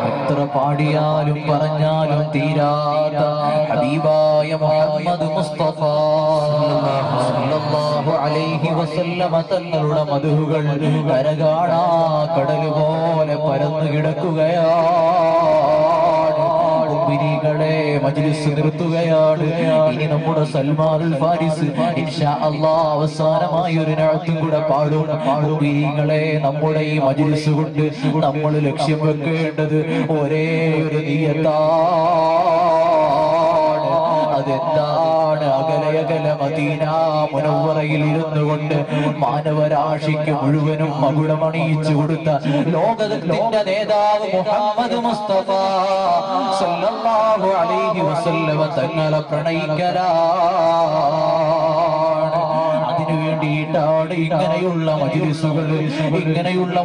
എത്ര പാടിയാലും പറഞ്ഞാലും തീരാത്ത ഹബീബായ മുഹമ്മദ് മുസ്തഫ സല്ലല്ലാഹു അലൈഹി വസല്ലമ തങ്ങളുടെ മദ്ഹുകൾ കരകാണാ കടൽ പോലെ പരന്നു കിടക്കുകയാണ്. മുഅ്മിനീങ്ങളെ മജ്ലിസ് നിർത്തുകയാണ്. ഇനി നമ്മുടെ സൽമാനുൽ ഫാരിസ് ഇൻഷാ അല്ലാഹ് അവസാനമായി ഒരു നഅത്തും കൂടെ പാടും. മുഅ്മിനീങ്ങളെ നമ്മുടെ ഈ മജ്ലിസ് കൊണ്ട് നമ്മൾ ലക്ഷ്യം വെക്കേണ്ടത് ഒരേ ഒരു നിയത്താണ്. അതെന്താണ്? അകലയകല മദീന മുനവ്വറയിൽ ഇരുന്നു കൊണ്ട് മാനവരാശിക്ക് മുഴുവനും മകുടമണിയിച്ചു കൊടുത്ത ലോകത്തിന്റെ നേതാവ് മുഹമ്മദ് മുസ്തഫ സല്ലല്ലാഹു അലൈഹി വസല്ലമ തങ്ങളെ പ്രണയിക്കലാണ്. അതിനുവേണ്ടിയിട്ടാണ് ഇങ്ങനെയുള്ള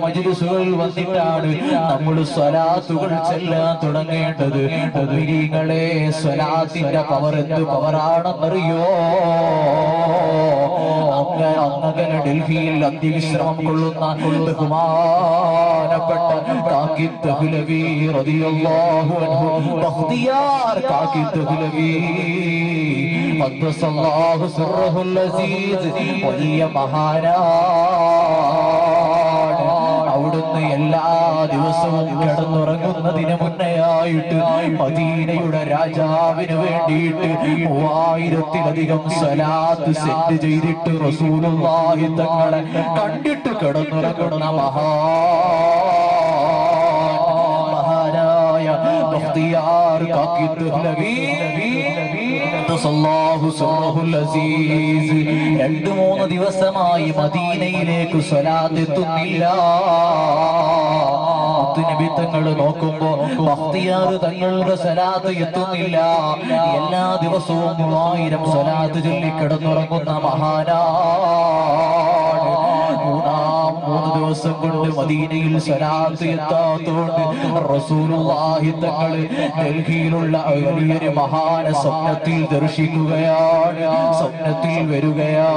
മജ്ലിസുകൾ വന്നിട്ടാണ് നമ്മൾ സ്വലാത്തുകൾ ചെല്ലാൻ തുടങ്ങേണ്ടത്. മുഅ്മിനീങ്ങളെ, സ്വലാത്തിന്റെ പവർ എന്ത് പവറാണെന്നറിയോ? അങ്ങനെ ഡൽഹിയിൽ അന്ത്യവിശ്രമം കൊള്ളുന്ന ബഹുമാനപ്പെട്ട കാക്കിൻ ദഹ്ലവി റളിയല്ലാഹു അൻഹു, ബഖ്തിയാർ കാക്കിൻ ദഹ്ലവി ഖദ്ദസല്ലാഹു സിർറഹുൽ അസീസ് വലിയ മഹാനാണ്. അവിടുന്ന് എല്ലാ ദിവസവും കിടന്നുറങ്ങുന്നതിന് മുന്നെയായിട്ട് മദീനയുടെ രാജാവിന് വേണ്ടിയിട്ട് 3000-ലധികം സ്വലാത്ത് സെറ്റ് ചെയ്തിട്ട് റസൂലുള്ളാഹി തങ്ങളെ കണ്ടിട്ട് കിടന്നുറങ്ങുന്ന മഹാനായ ബഖ്തിയാർ കാക്കി ദഹ്ലവി 2-3 ദിവസമായി മദീനയിലേക്ക് സ്വലാത്ത് എത്തുന്നില്ല. നബി തങ്ങൾ നോക്കുമ്പോ ബഖ്തിയാർ തങ്ങളുടെ സ്വലാത്ത് എത്തുന്നില്ല. എല്ലാ ദിവസവും 3000 സ്വലാത്ത് ചൊല്ലി കിടന്നുറങ്ങുന്ന മഹാനാണ്. 3 ദിവസം കൊണ്ട് മദീനയിൽ സ്വലാത്ത് എത്താത്തതുകൊണ്ട് റസൂലുള്ളാഹി തങ്ങൾ ഡൽഹിയിലുള്ള വലിയൊരു മഹാന സ്വപ്നത്തിൽ ദർശിക്കുകയാണ്, സ്വപ്നത്തിൽ വരികയാണ്.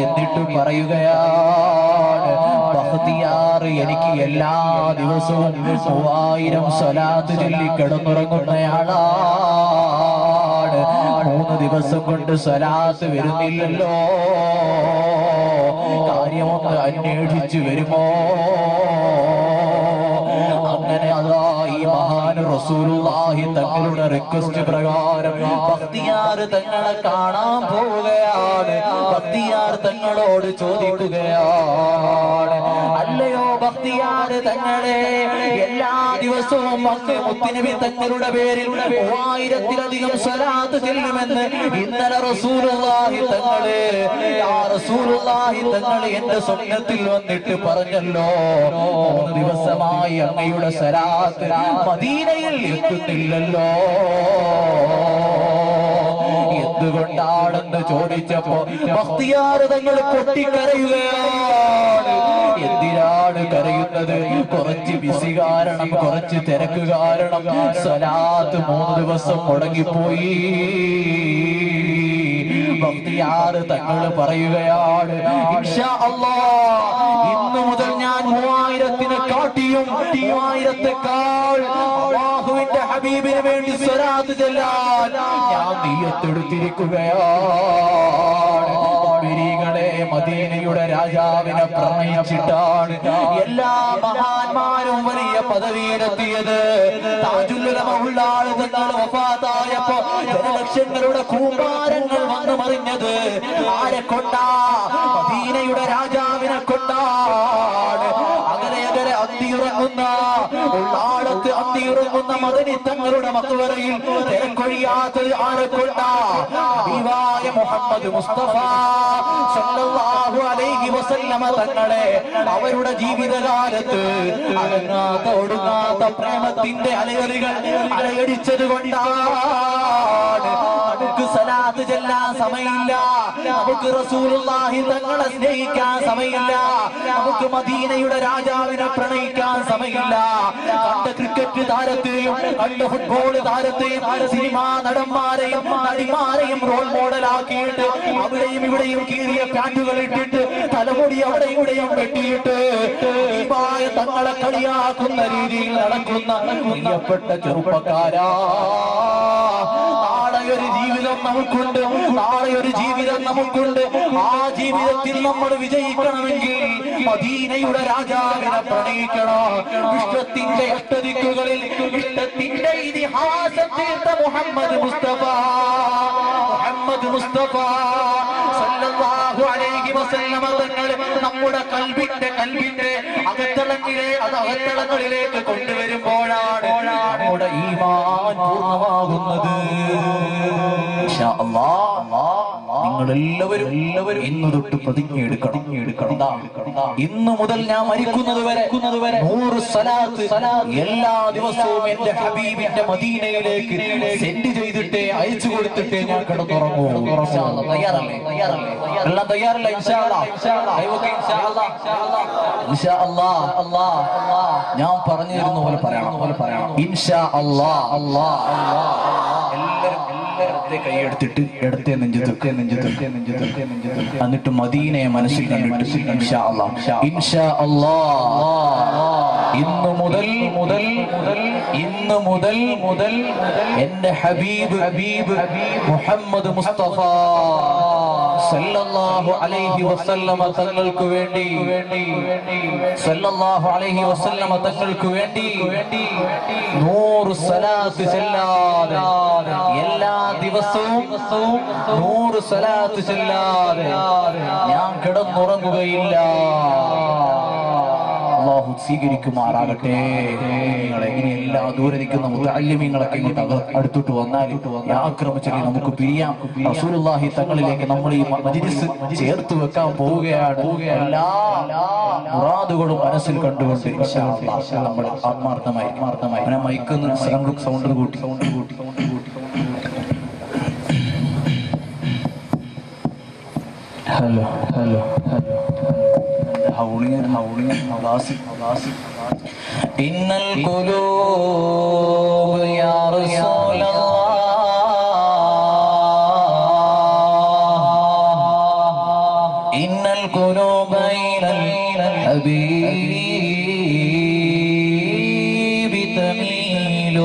എന്നിട്ട് പറയുകയാണ്, ബഖ്തിയാർ എനിക്ക് എല്ലാ ദിവസവും 3000 സ്വലാത്ത് ചൊല്ലി കിടന്നുറങ്ങുന്നയാളാണ്. 3 ദിവസം കൊണ്ട് സ്വലാത്ത് വരുന്നില്ലല്ലോ, കാര്യമൊന്ന് അന്വേഷിച്ചു വരുമോ? അങ്ങനെ അതാ ഈ മഹാൻ റസൂലുള്ളാഹി തങ്ങളുടെ റിക്വസ്റ്റ് പ്രകാരം ബഖ്തിയാർ തങ്ങളെ കാണാൻ പോവുകയാണ്. ബഖ്തിയാർ തങ്ങളോട് ചോദിക്കുകയാണ്, അല്ലയോ ബഖ്തിയാർ തങ്ങളെ, എല്ലാ ദിവസവും മുത്തുനബി തങ്ങളുടെ പേരിൽ 3000-ലധികം സ്വലാത്ത് ചെല്ലുമെന്ന് ഇന്നലെ റസൂലുള്ളാഹി തങ്ങളെ എന്റെ സ്വപ്നത്തിൽ വന്നിട്ട് പറഞ്ഞല്ലോ. 3 ദിവസമായി അങ്ങയുടെ സ്വലാത്ത് മദീനയിൽ എത്തുന്നില്ലല്ലോ, എന്തുകൊണ്ടാണെന്ന് ചോദിച്ചപ്പോ ബഖ്തിയാർ തങ്ങൾ പൊട്ടിക്കരയുകയാണ്. എന്തിനാണ് കരയുന്നത്? കുറച്ച് ബിസി കാരണം, കുറച്ച് തിരക്ക് കാരണം സ്വലാത്ത് 3 ദിവസം മുടങ്ങിപ്പോയി. ബഖ്തിയാർ തങ്ങൾ പറയുകയാണ്, ഇൻഷാ അല്ലാഹ് ഇന്നു മുതൽ ഞാൻ 3000-നെക്കാൾ അല്ലാഹുവിന്റെ ഹബീബിന് വേണ്ടി സ്വലാത്ത് ചൊല്ലാൻ ഞാൻ നിയ്യത്തെടുത്തിരിക്കുകയാണ്. മുഅ്മിനീങ്ങളെ, മദീനയുടെ രാജാവിനെ പ്രണയിച്ചിട്ടാണ് എല്ലാ മഹാന്മാരും വലിയ പദവിയിലെത്തിയത്. താജുൽ ഉലമ ഉള്ളാൾ തങ്ങൾ വഫാത്തായപ്പോ ജനലക്ഷങ്ങളുടെ കൂമ്പാരങ്ങൾ വന്നു മറിഞ്ഞത് ആരെ കൊണ്ടാ? മദീനയുടെ രാജാവിനെ കൊണ്ടാണ്. അകലെ അകലെ അന്തിയുറങ്ങുന്ന നിൽക്കുന്ന ഉള്ളാളത്ത് അന്തിയിറങ്ങുന്ന മദനി തങ്ങളുടെ മക്ബറയിൽ തിരക്കൊഴിയാത്തത് ആരെക്കൊണ്ടാ? ഹബീബായ മുഹമ്മദ് മുസ്തഫ സല്ലല്ലാഹു അലൈഹി വസല്ലമ തങ്ങളെ അവരുടെ ജീവിതകാലത്ത് അടങ്ങാത്ത ഒടുങ്ങാത്ത പ്രേമത്തിന്റെ അലയറികൾ അലയടിച്ചത് കൊണ്ടാണ് നമുക്ക് സലാത്ത് ചെല്ലാൻ സമയമില്ല, നമുക്ക് റസൂലുള്ളാഹി തങ്ങളെ സ്നേഹിക്കാൻ സമയമില്ല, നമുക്ക് മദീനയുടെ രാജാവിനെ പ്രണയിക്കാൻ സമയമില്ല. കണ്ട ക്രിക്കറ്റ് താരത്തെയും കണ്ട ഫുട്ബോൾ താരത്തെയും സിനിമാ നടന്മാരെയും നടിമാരെയും റോൾ മോഡലാക്കിയിട്ട് അവിടെയും ഇവിടെയും കീറിയ പാൻറ്റുകൾ ഇട്ടിട്ട് തലമുടി അവിടെ ഇവിടെയും വെട്ടിയിട്ട് തങ്ങളെ കളിയാക്കുന്ന രീതിയിൽ നടക്കുന്ന പ്രിയപ്പെട്ട ചെറുപ്പക്കാരാ, നാളെ ഒരു ജീവിതം നമുക്കുണ്ട്, നാളെ ഒരു ജീവിതം നമുക്കുണ്ട്. ആ ജീവിതത്തിൽ നമ്മൾ വിജയിക്കണമെങ്കിൽ മദീനയുടെ രാജാവിനെ പ്രണയിക്കണം. വിശ്വത്തിന്റെ അഷ്ടദിക്കുകളിൽ ഇഷ്ടത്തിന്റെ ഇതിഹാസം തീർത്ത മുഹമ്മദ് മുസ്തഫ സല്ലല്ലാഹു അലൈഹി വസല്ലമ തങ്ങൾ നമ്മുടെ കൽബിന്റെ അകത്തളങ്ങളിലേക്ക് കൊണ്ടുവരുമ്പോഴാണ് നമ്മുടെ ഈമാൻ പൂർണ്ണമാകുന്നത്. ഇൻഷാ അല്ലാഹ് നിങ്ങളെല്ലാവരും ഇന്ന് തൊട്ട് പ്രതിജ്ഞ എടുക്കണം. ഇന്ന് മുതൽ ഞാൻ മരിക്കുന്നത് വരെ 100 സ്വലാത്ത് എല്ലാ ദിവസവും എന്റെ ഹബീബിന്റെ മദീനയിലേക്ക് സെൻഡ് ചെയ്തിട്ടേ അയച്ചു കൊടുത്തിട്ടേ ഞാൻ കിടന്നുറങ്ങൂ. തയ്യാറല്ലേ? എല്ലാം തയ്യാറല്ല? ഇൻഷാ അല്ലാഹ് ഞാൻ പറഞ്ഞു തരുന്ന പോലെ പറയണം. ഇൻഷാ അല്ലാഹ് എല്ലാവരും കൈയെടുത്തിട്ട് ഇടത്തെ നെഞ്ചത്ത് എന്നിട്ട് മദീനയെ മനസ്സിൽ കണ്ടിട്ട് ഇൻഷാ അല്ലാഹ് ഇന്ന് മുതൽ എന്റെ ഹബീബ് മുഹമ്മദ് മുസ്തഫ സല്ലല്ലാഹു അലൈഹി വസല്ലമ തങ്ങൾക്ക് വേണ്ടി 100 സ്വലാത്ത് ചെല്ലാതെ എല്ലാ ദിവസവും 100 സ്വലാത്ത് ചെല്ലാതെ ഞാൻ കിടന്നുറങ്ങുകയില്ല. അല്ലാഹു സ്വീകരിക്കുമാറാകട്ടെ. നിങ്ങളെ ഇനി എല്ലാ ദൂരെ നിൽക്കുന്ന മുതഅല്ലിമീങ്ങളൊക്കെ ഇങ്ങോട്ട് അടുത്തോട്ട് വന്നാൽ ആക്രമിച്ചാൽ നമുക്ക് പിരിയാം. റസൂലുള്ളാഹി തങ്ങളിലേക്ക് നമ്മൾ ഈ മജ്ലിസ് ചേർത്ത് വെക്കാൻ പോവുകയാണ്. എല്ലാ മുറാദുകളും മനസ്സിൽ കണ്ടുകൊണ്ട് ഇൻഷാ അല്ലാഹ് നമ്മൾ ആത്മാർത്ഥമായി മൈക്കുന്ന സൗണ്ട് കൂട്ടി ഹലോ إن القلوب يا رسول الله إن القلوب إلى الحبيب تميل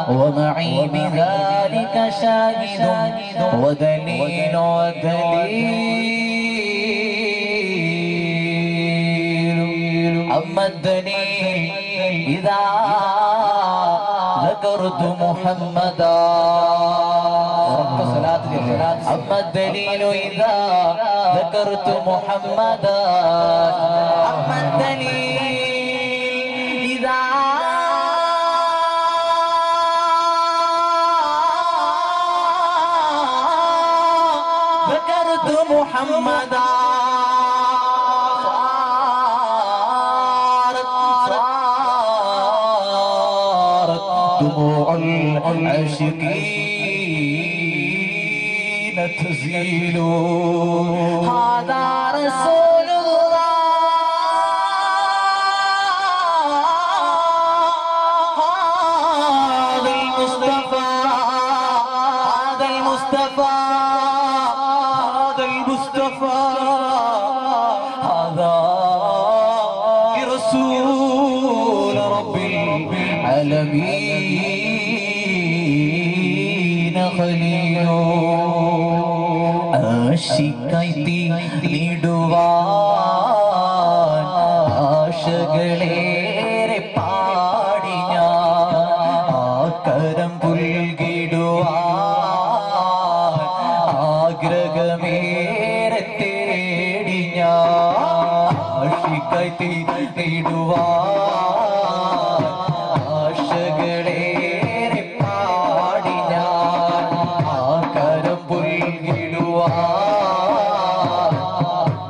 ومعي بذلك شاهد ودليل أما الدليل إذا ذكرت محمدا أما الدليل إذا ذكرت محمدا أما الدليل إذا ذكرت محمدا دموع العاشقين تزيل هذا رسول الله هذا المصطفى هذا المصطفى هذا المصطفى هذا رسول رب العالمين خليل ആശിക്കായി നീടുവാൻ ആശകളേറെ പാടി ഞാൻ ആകരം പുൽകിടുവാൻ ആഗ്രഹമേറെ തേടി തീടുവാൻ ആശകളേറെ പാടി ഞാൻ ആ കരം പുൽകിടുവാൻ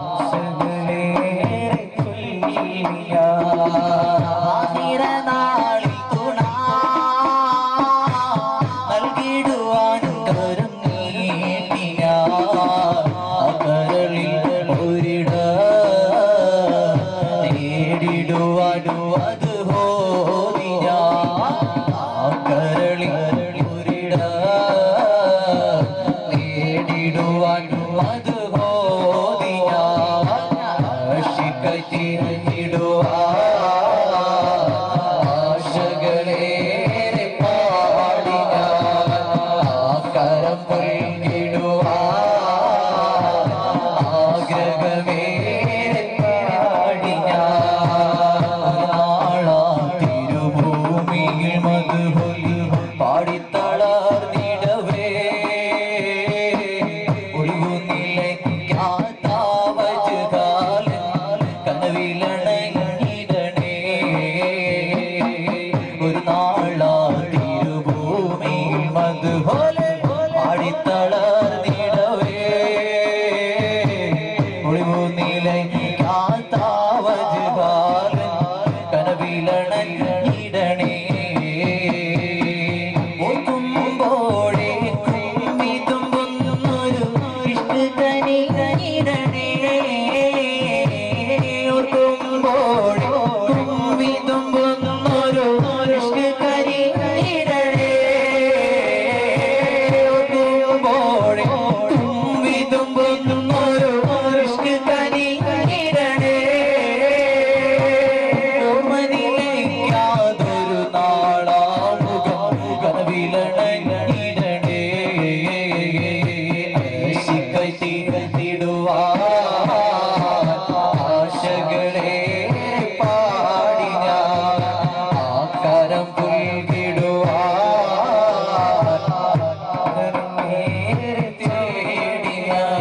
ആശകളേറെ നാളിൽ തുണ നൽകിടുവാൻ കരം നീട്ടിയ കരളിൽ ഒരിട നേടിടുവാനു അത് ഹോദിയ കരളിൽ ഒരിട നേടിടുവാനു അത് ഹോദിയ ആശിക്കിടുവാ ആശകളേറെ പാടിയ കരം പുൽകിടുവാ ആഗ്രഹമേറെ പാടിയ നാളാം തിരുഭൂമിയിൽ മധുഹൊലി പാടിത്തളർന്നിടവേ ഒഴുകുന്നില്ല കനവിലണങ്ങിടണേ ഒരു നാളാ തിരുഭൂമിയിൽ മധുഹൊലി പാടിത്തളർന്നിടവേ കനവിലണങ്ങിടണേ ഓർക്കുമ്പോഴേ കുമ്മിതുമ്പൊന്നൊരു ഇഷ്ടകനി കനിടണേ ഓർക്കുമ്പോഴേ കുമ്മിതുമ്പൊന്നൊരു ഇഷ്ടകനി കനിടണേ ഓർക്കുമ്പോഴേ കുമ്മിതുമ്പൊന്നൊരു ഇഷ്ടകനി കനിടണേ ഓർമ്മനിലേക്കാതൊരു നാളാമുഖം കനവിലണങ്ങിടണേ ശിഖത്തിടുവാൻ ആശകളേറെ പാടി ഞാൻ ആ കരം പുൽകിടുവാൻ നേരെ തേടി ഞാൻ